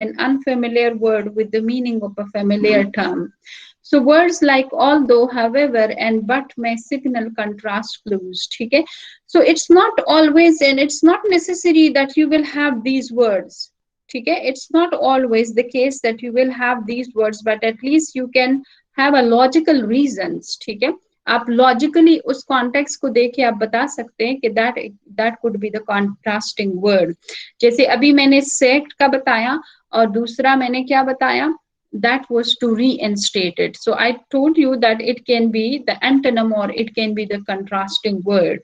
an unfamiliar word with the meaning of a familiar term. So words like although, however, and but may signal contrast clues. Okay? So it's not always, and it's not necessary that you will have these words. Okay? It's not always the case that you will have these words, but at least you can have a logical reasons. ठीक है? आप logically उस context को देख के आप बता सकते हैं कि that could be the contrasting word. जैसे अभी मैंने sect का बताया और दूसरा मैंने क्या बताया? That was to reinstate it. So I told you that it can be the antonym or it can be the contrasting word.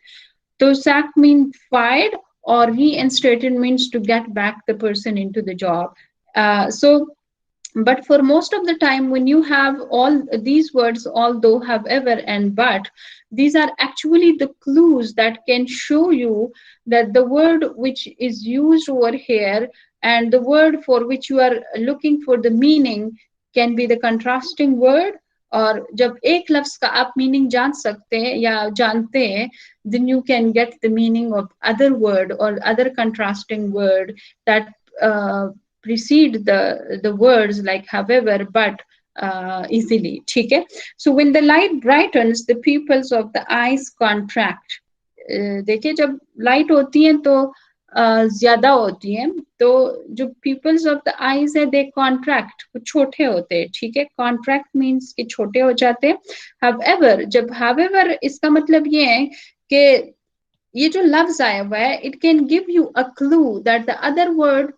So sacked means fired or reinstated means to get back the person into the job. But for most of the time when you have all these words, although, however, and but, these are actually the clues that can show you that the word which is used over here and the word for which you are looking for the meaning can be the contrasting word. और जब एक लफ्ज का आप meaning जान सकते हैं या जानते हैं, then you can get the meaning of other word or other contrasting word that precede the words like however, but easily. ठीक है? So when the light brightens, the pupils of the eyes contract. देखिए जब light होती है तो ज्यादा होती है, तो जो pupils of the eyes है they contract, वो छोटे होते हैं. ठीक है? Contract means कि छोटे हो जाते हैं. However, जब however इसका मतलब ये है कि ये जो लफ्ज आया हुआ है, it can give you a clue that the other word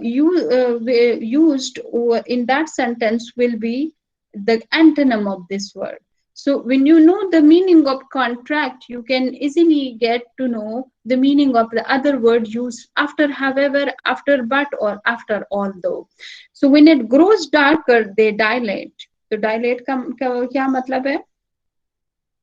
used in that sentence will be the antonym of this word. So when you know the meaning of contract, you can easily get to know the meaning of the other word used after however, after but, or after although. So when it grows darker, they dilate. So dilate का क्या मतलब है?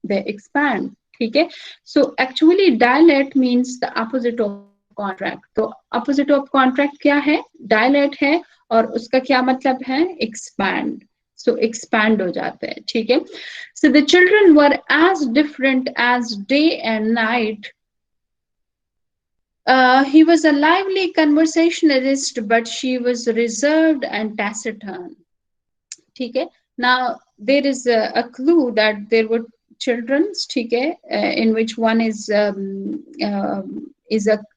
They expand. ठीक है? So actually dilate means the opposite of contract. तो opposite of contract क्या है? Dilate है और उसका क्या मतलब है? Expand. So expand हो जाता है. ठीक है? So the children were as different as day and night. He was a lively conversationalist, but she was reserved and taciturn. ठीक है? Now there is a clue that there were children's, ठीक है, in which one is a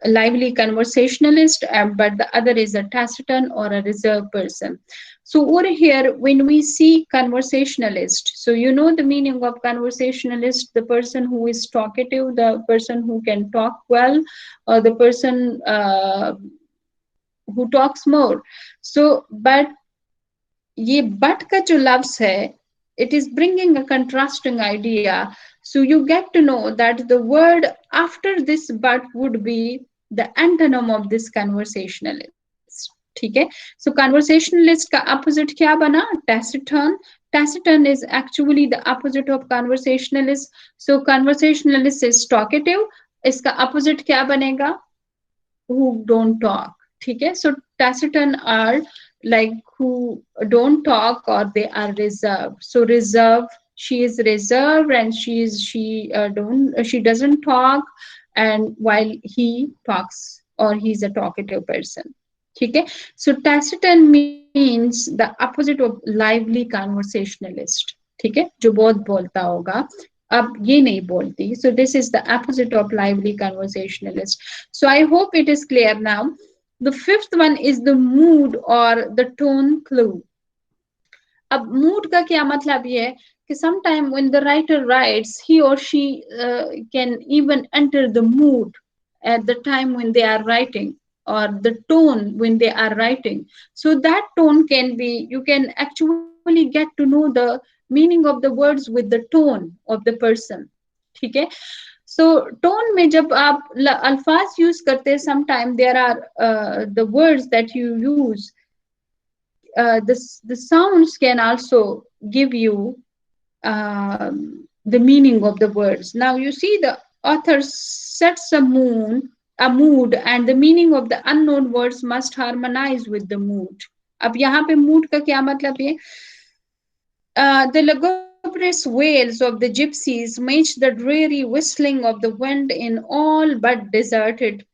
lively conversationalist, but the other is a taciturn or a reserved person. So over here, when we see conversationalist, so you know the meaning of conversationalist, the person who is talkative, the person who can talk well, or the person who talks more. So, but ये but का जो लफ्ज है, it is bringing a contrasting idea. So you get to know that the word after this but would be the antonym of this conversationalist. ठीक है? So conversationalist का opposite क्या बना? Taciturn. Taciturn is actually the opposite of conversationalist. So conversationalist is talkative. इसका opposite क्या बनेगा? Who don't talk. ठीक है? So taciturn are like who don't talk or they are reserved. So reserve, she is reserved and she doesn't talk, and while he talks or he's a talkative person. ठीक है? So taciturn means the opposite of lively conversationalist. ठीक है? जो बहुत बोलता होगा, अब ये नहीं बोलती. So this is the opposite of lively conversationalist. So I hope it is clear now. The fifth one is the mood or the tone clue. अब mood का क्या मतलब ये है कि sometime when the writer writes, he or she can even enter the mood at the time when they are writing, or the tone when they are writing. So that tone can be, you can actually get to know the meaning of the words with the tone of the person. ठीक है? So tone में जब आप अल्फाज use करते हैं, sometime there are the words that you use, the sounds can also give you the meaning of the words. Now you see the author sets a mood, and the meaning of the unknown words must harmonize with the mood. अब यहाँ पे mood का क्या मतलब है? The lugubrious wails of the gypsies match the dreary whistling of the wind in all but deserted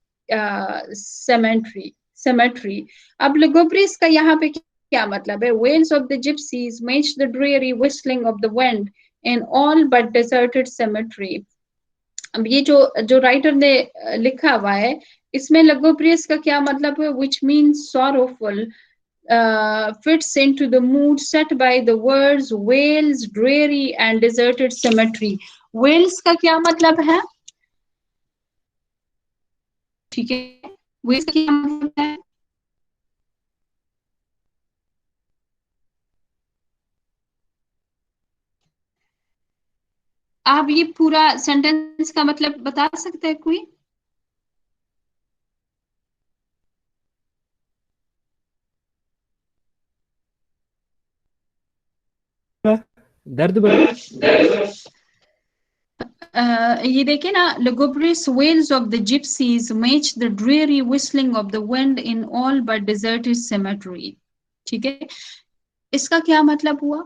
cemetery. cemetery. अब lugubrious का यहाँ पे क्या मतलब है? Wails of the gypsies match the dreary whistling of the wind in all but deserted cemetery. अब ये जो राइटर ने लिखा हुआ है, इसमें lugubrious का क्या मतलब है? Which means sorrowful, fits into the mood set by the words Wales, dreary and deserted cemetery. Wales का क्या मतलब है? ठीक है, Wales का क्या मतलब है? आप ये पूरा सेंटेंस का मतलब बता सकते हैं कोई? दर्द भरा। ये देखिए ना, lugubrious wails of the gypsies match the dreary whistling of the wind in all but deserted cemetery. ठीक है, इसका क्या मतलब हुआ?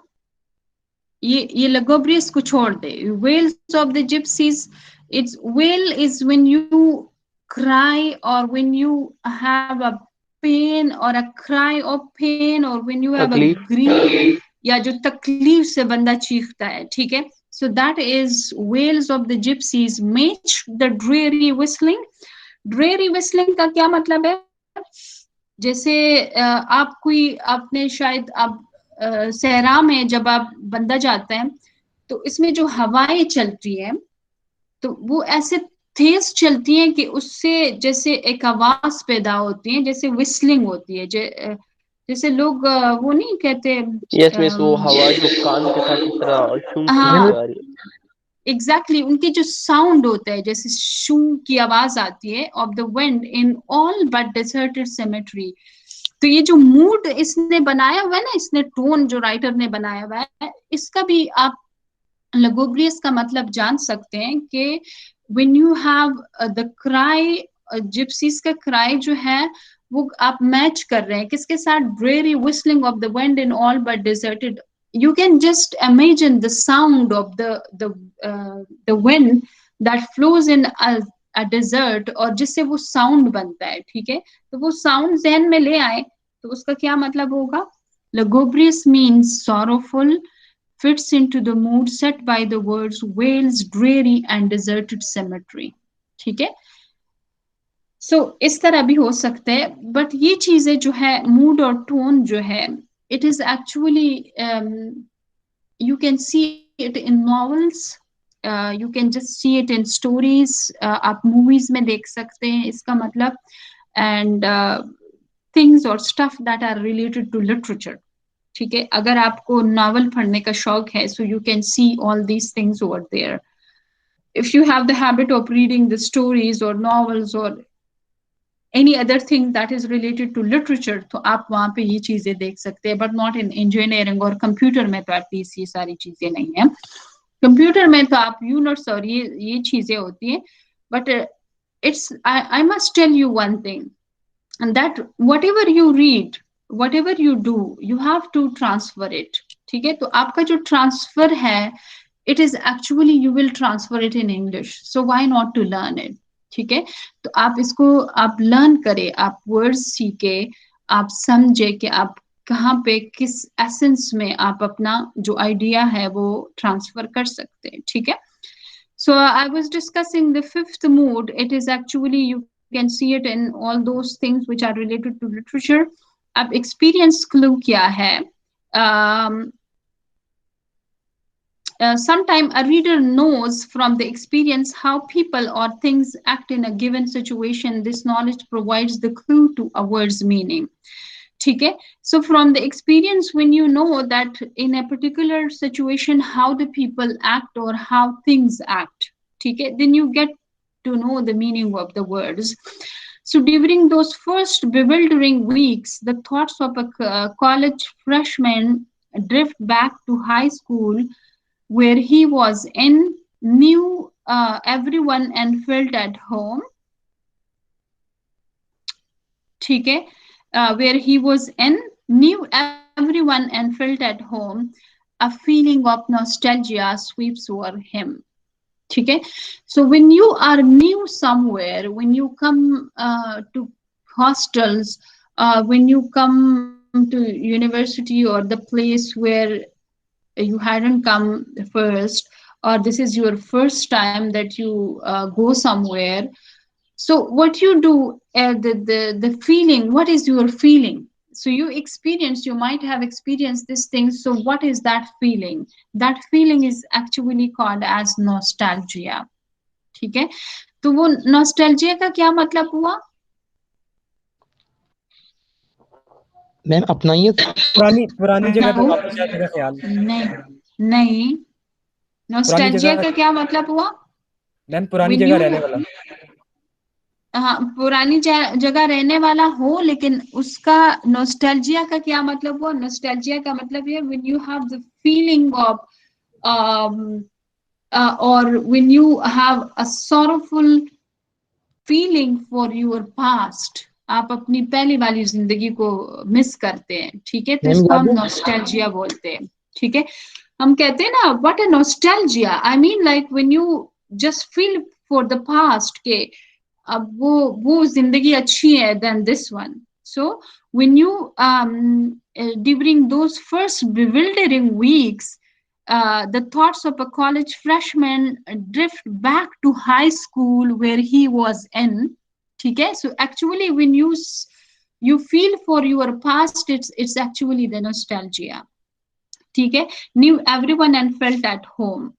ये lugubrious को छोड़ दे. Wails of the gypsies, it's wail is when you cry or when you have a pain or a cry of pain or when you have a तकलीफ। grief, या जो तकलीफ से बंदा चीखता है. ठीक है, so that is wails of the gypsies match the dreary whistling. Dreary whistling का क्या मतलब है? जैसे आप कोई आपने शायद आप सहरा में जब आप बंदा जाते हैं तो इसमें जो हवाएं चलती हैं तो वो ऐसे तेज चलती हैं कि उससे जैसे एक आवाज पैदा होती है, जैसे विस्लिंग होती है, जैसे लोग वो नहीं कहते यस मिस, वो हवा जो कान के साथ इस तरह शूं शूं हाँ की आ रही है। एग्जैक्टली, उनके जो साउंड होता है जैसे शू की आवाज आती है of the wind in all but deserted cemetery. तो ये जो मूड इसने बनाया हुआ है ना, इसने टोन जो राइटर ने बनाया हुआ है, इसका भी आप lugubrious का मतलब जान सकते हैं कि when you have the cry, gypsies का cry जो है वो आप मैच कर रहे हैं किसके साथ? dreary whistling of the wind in all but deserted. You can just imagine the sound of the wind that flows in a desert, और जिससे वो sound बनता है. ठीक है, तो वो sound जहन में ले आए तो उसका क्या मतलब होगा? lugubrious means sorrowful, fits into the mood set by the words Wales, dreary and deserted cemetery. ठीक है, सो इस तरह भी हो सकते हैं, बट ये चीजें जो है मूड और टोन जो है, it is actually you can see it in novels, you can just see it in stories, आप मूवीज में देख सकते हैं इसका मतलब, एंड थिंग्स और stuff that are related to literature. ठीक है, अगर आपको नॉवल पढ़ने का शौक है, so you can see all these things over there. If you have the habit of reading the stories और नॉवेल्स और any other thing that is related to literature, तो आप वहां पे ये चीजें देख सकते हैं, बट नॉट इन इंजीनियरिंग और कंप्यूटर में तो एटलीस्ट ये सारी चीजें नहीं है. कंप्यूटर में तो आप यूनिट्स और ये चीजें होती है, but it's I must tell you one thing, and that whatever you read, whatever you do, you have to transfer it. ठीक है, तो आपका जो ट्रांसफर है, it is actually you will transfer it in English, so why not to learn it. ठीक है, तो आप इसको आप लर्न करें, आप वर्ड्स सीखे, आप समझे कि आप कहाँ पे किस एसेंस में आप अपना जो आइडिया है वो ट्रांसफर कर सकते हैं. ठीक है, so I was discussing the fifth mood. It is actually you can see it in all those things which are related to literature. अब experience clue क्या है? Sometime a reader knows from the experience how people or things act in a given situation. This knowledge provides the clue to a word's meaning. ठीक है, so from the experience, when you know that in a particular situation how the people act or how things act, ठीक है, then you get to know the meaning of the words. So during those first bewildering weeks, the thoughts of a college freshman drift back to high school where he was in, knew everyone and felt at home. ठीक है, where he was in, knew everyone and felt at home. A feeling of nostalgia sweeps over him. ठीक है, so when you are new somewhere, when you come to hostels, when you come to university or the place where you hadn't come first, or this is your first time that you go somewhere. So what you do, the feeling, what is your feeling? So you experience, you might have experienced this thing. So what is that feeling? That feeling is actually called as nostalgia. ठीक है, तो वो nostalgia का क्या मतलब हुआ? Ma'am अपनाइए। पुरानी पुरानी जगह पे No, वापस जाने का ख्याल। नहीं नहीं, पुरानी nostalgia जगह का क्या मतलब हुआ? मैम, पुरानी When जगह you, रहने वाला। हाँ, पुरानी जगह रहने वाला हो, लेकिन उसका नॉस्टैल्जिया का क्या मतलब हुआ? नॉस्टैल्जिया का मतलब ये, when you have the feeling of और when you have a sorrowful feeling for your past, आप अपनी पहली वाली जिंदगी को मिस करते हैं, ठीक है, तो मैम इसको याद हम है? नॉस्टैल्जिया बोलते हैं। ठीक है, हम कहते हैं ना, what a nostalgia, I mean like when you just feel for the past के अब वो जिंदगी अच्छी है then this one. So when you during those first bewildering weeks, the thoughts of a college freshman drift back to high school where he was in. ठीक है, so actually when you feel for your past, it's actually the nostalgia. ठीक है, knew everyone and felt at home.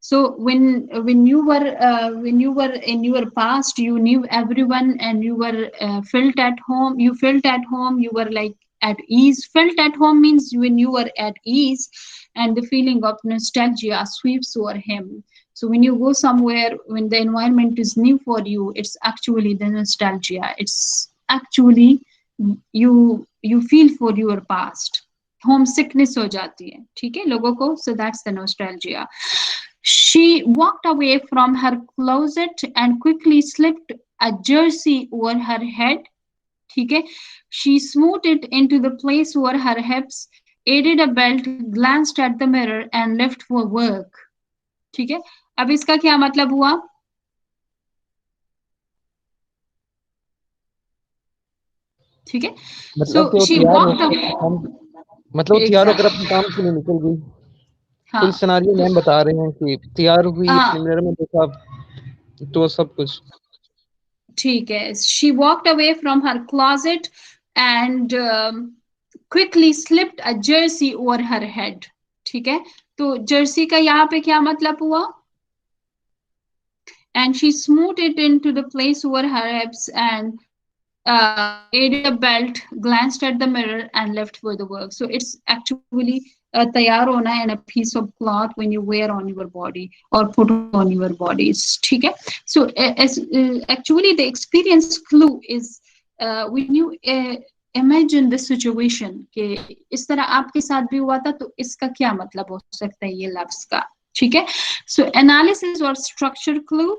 So when you were in your past, you knew everyone and you were felt at home. You felt at home. You were like at ease. Felt at home means when you were at ease, and the feeling of nostalgia sweeps over him. So when you go somewhere, when the environment is new for you, it's actually the nostalgia. It's actually you feel for your past. Home sickness हो जाती है, ठीक है, लोगों को. So that's the nostalgia. She walked away from her closet and quickly slipped a jersey over her head. ठीक है, she smoothed it into the place over her hips, aided a belt, glanced at the mirror and left for work. ठीक है, अब इसका क्या मतलब हुआ? ठीक है, so मतलब she तैयार walked होकर away. हम मतलब तैयार होकर अपने काम के लिए निकल गई। हाँ, कोई सिनारियो मैम बता रहे हैं कि तैयार हुई, अपने हाँ, मिरर में देखा, तो सब कुछ। ठीक है, she walked away from her closet and quickly slipped a jersey over her head. ठीक है, तो जर्सी का यहाँ पे क्या मतलब हुआ? And she smoothed it into the place over her hips and aided a belt, glanced at the mirror and left for the work. So it's actually तैयार होना and a piece of cloth when you wear on your body or put on your bodies. ठीक है, so actually the experience clue is when you imagine the situation कि इस तरह आपके साथ भी हुआ था, तो इसका क्या मतलब हो सकता है ये लफ्ज का. ठीक है, so analysis or structure clue.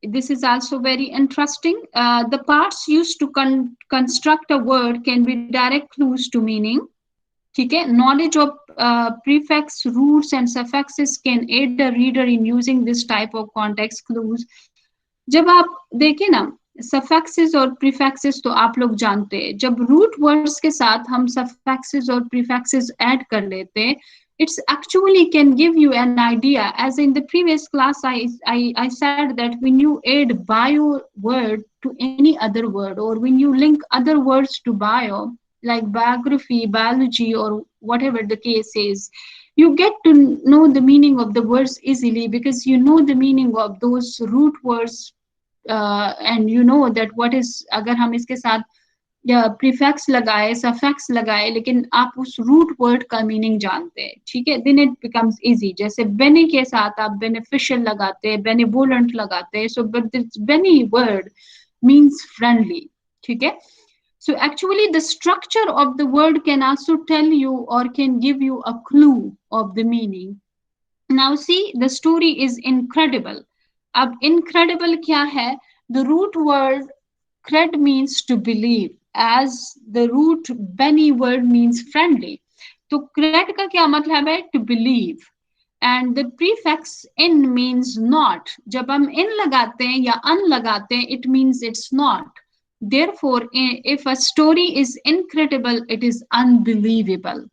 This is also very interesting. The parts used to construct a word can be direct clues to meaning. ठीक है, knowledge of prefix, roots and suffixes can aid the reader in using this type of context clues. जब आप देखें ना, suffixes और prefixes तो आप लोग जानते हैं, जब root words के साथ हम suffixes और prefixes add कर लेते हैं, it's actually can give you an idea. As in the previous class, I said that when you add bio word to any other word, or when you link other words to bio, like biography, biology, or whatever the case is, you get to know the meaning of the words easily because you know the meaning of those root words. And you know that what is, अगर हम इसके साथ prefix लगाए, suffix लगाए, लेकिन आप उस root word का मीनिंग जानते हैं, ठीक है, देन इट बिकम्स इजी. जैसे बेनी के साथ आप बेनिफिशियल लगाते हैं, बेनिवोलेंट लगाते हैं, so but this bene word means friendly. ठीक है, so actually the structure of the word can also tell you or can give you a clue of the meaning. Now see, the story is incredible. अब incredible क्या है? The root word cred means to believe, as the root benny word means friendly. तो cred का क्या मतलब है? To believe. and the prefix in means not. जब हम in लगाते हैं या un लगाते हैं, it means it's not. Therefore, if a story is incredible, it is unbelievable.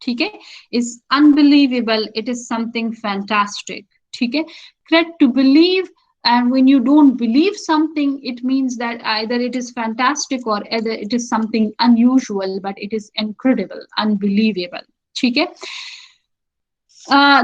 ठीक है, is unbelievable, it is something fantastic. ठीक है, correct, to believe, and when you don't believe something, it means that either it is fantastic or either it is something unusual, but it is incredible, unbelievable. ठीक है.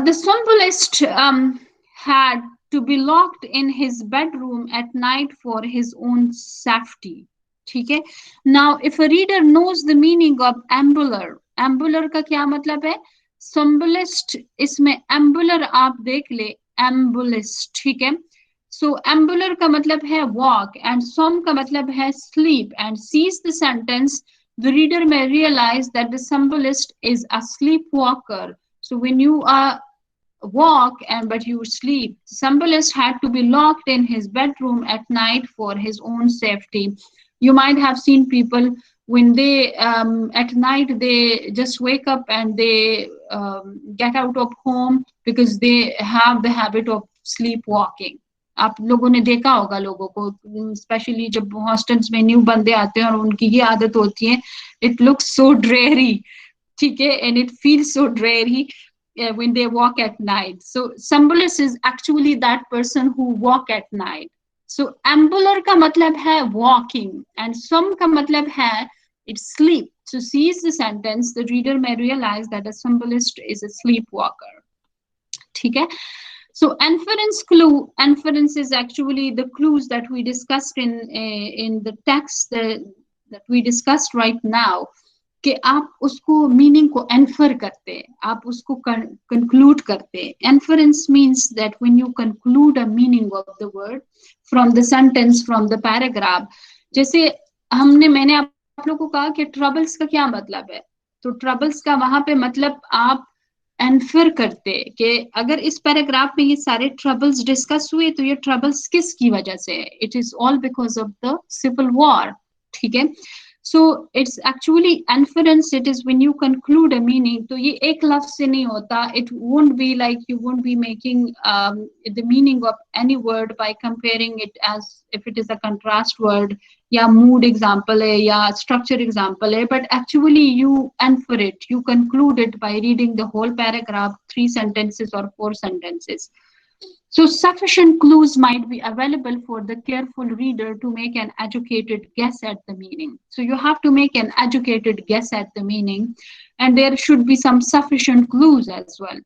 The symbolist had to be locked in his bedroom at night for his own safety. ठीक है. Now, if a reader knows the meaning of ambular, ambular का क्या मतलब है? Symbolist, इसमें ambular आप देख ले, ambulist. ठीक है. So ambular का मतलब है walk and som का मतलब है sleep, and sees the sentence, the reader may realize that the symbolist is a sleepwalker. So when you walk and but you sleep, symbolist had to be locked in his bedroom at night for his own safety. You might have seen people when they at night they just wake up and they get out of home because they have the habit of sleepwalking. आप लोगों ने देखा होगा लोगों को, specially जब hostels में new बंदे आते हैं और उनकी ये आदत होती है, इट लुक्स सो ड्रेरी. ठीक है, and it feels so dreary when they walk at night. So symbolist is actually that person who walk at night. So ambular का मतलब है walking and some का मतलब है it's sleep. So sees the sentence, the reader may realize that a symbolist is a sleepwalker. ठीक है. So inference clue, inference is actually the clues that we discussed in the text that we discussed right now. कि आप उसको meaning को infer करते हैं, आप उसको कंक्लूड करते हैं. Inference means that when you conclude a meaning of the word from the sentence, from the paragraph. जैसे मैंने आप लोगों को कहा कि ट्रबल्स का क्या मतलब है, तो ट्रबल्स का वहां पे मतलब आप इन्फर करते हैं कि अगर इस पैराग्राफ में ये सारे ट्रबल्स डिस्कस हुए तो ये ट्रबल्स किसकी वजह से है. It is all because of the civil war. ठीक है. So it's actually inference. It is when you conclude a meaning. तो ये एक लफ्ज से नहीं होता. It won't be like you won't be making the meaning of any word by comparing it as if it is a contrast word या mood example है या structure example है. But actually you infer it. You conclude it by reading the whole paragraph, 3 sentences or 4 sentences. So sufficient clues might be available for the careful reader to make an educated guess at the meaning. So you have to make an educated guess at the meaning, and there should be some sufficient clues as well.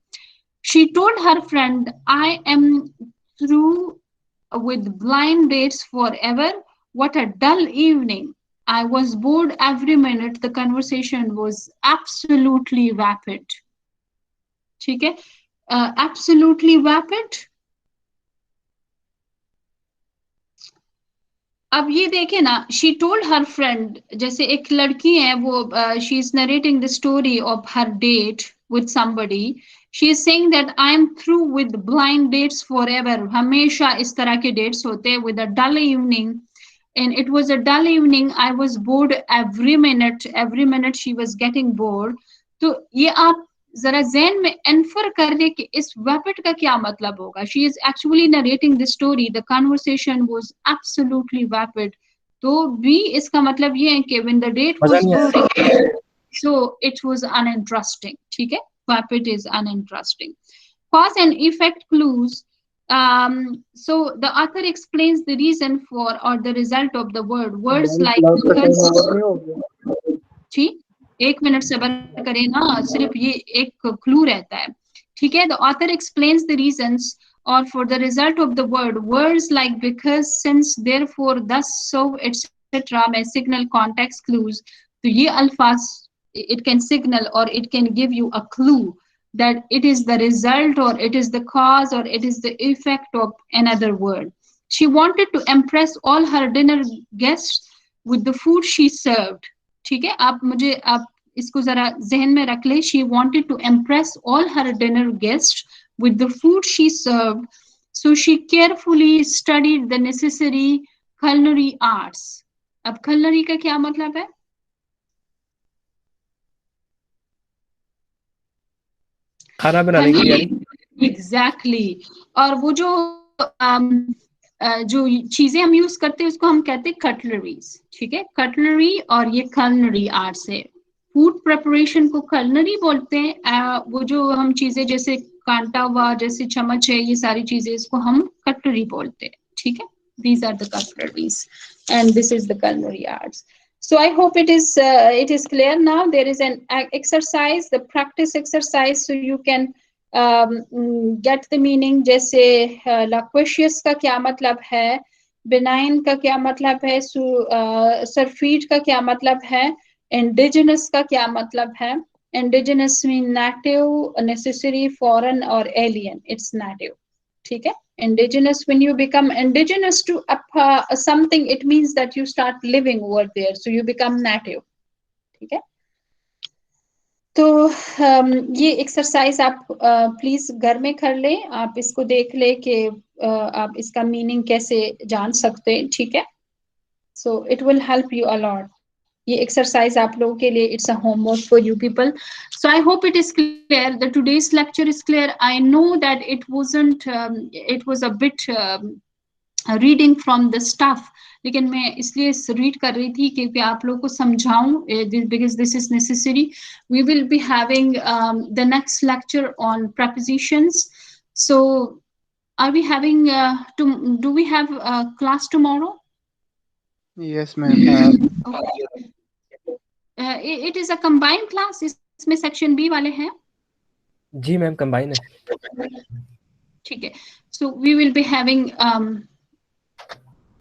She told her friend, I am through with blind dates forever. What a dull evening. I was bored every minute. The conversation was absolutely vapid. ठीक है. Absolutely vapid. अब ये देखे ना, she told her friend, जैसे एक लड़की है वो she is narrating the story of her date with somebody. She is saying that I am through with blind dates forever. हमेशा इस तरह के डेट्स होते हैं. With a dull evening, and it was a dull evening. I was bored every minute she was getting bored. तो ये आप जरा ज़हन में इन्फर कर ले कि इस वैपिड का क्या मतलब होगा. She is actually narrating the story, the conversation was absolutely vapid. तो भी इसका मतलब ये है कि when the date was boring, so it was uninteresting. ठीक है, vapid is uninteresting. Cause and effect clues. So the author explains the reason for or the result of the word. Words like because. ठीक, 1 minute सब्र करें ना, सिर्फ ये एक clue रहता है. ठीक है. The author explains the reasons or for the result of the word. Words like because, since, therefore, thus, so, etc. may signal context clues. तो ये अल्फाज it can signal or it can give you a clue that it is the result or it is the cause or it is the effect of another word. She wanted to impress all her dinner guests with the food she served. ठीक है, आप इसको जरा जहन में रख ले. She wanted to impress all her dinner guests with the food she served, so she carefully studied the necessary culinary arts. अब culinary का क्या मतलब है? खाना बनाने की तैयारी. एग्जैक्टली और वो जो जो चीजें हम यूज करते हैं उसको हम कहते हैं कटलरीज, ठीक है, कटलरी, और ये कलनरी आर्ट्स है। फूड प्रिपरेशन को कलनरी बोलते हैं, वो जो हम चीजें जैसे कांटा हुआ, जैसे चम्मच है, ये सारी चीजें इसको हम कटलरी बोलते हैं, ठीक है। These are the cutleries and this is the culinary arts. So I hope it is clear now. There is an exercise, the practice exercise, so you can get the meaning. जैसे loquacious का क्या मतलब है, benign का क्या मतलब है, surfeit का क्या मतलब है, indigenous का क्या मतलब है। Indigenous mean native, necessary, foreign or alien. It's native, ठीक है। Indigenous, when you become indigenous to something, it means that you start living over there, so you become native, ठीक है। तो ये एक्सरसाइज आप प्लीज घर में कर लें, आप इसको देख लें कि आप इसका मीनिंग कैसे जान सकते हैं, ठीक है। So it will help you a lot. ये एक्सरसाइज आप लोगों के लिए it's a homework for you people. So I hope it is clear, the today's lecture is clear. I know that it was a bit reading from the stuff, लेकिन मैं इसलिए read कर रही थी क्योंकि आप लोग को समझाऊं, because this is necessary. We will be having the next lecture on prepositions. So are we having do we have class tomorrow? Yes, ma'am. Okay. It is a combined class, इसमें section B वाले हैं? जी ma'am combine है। ठीक है। So we will be having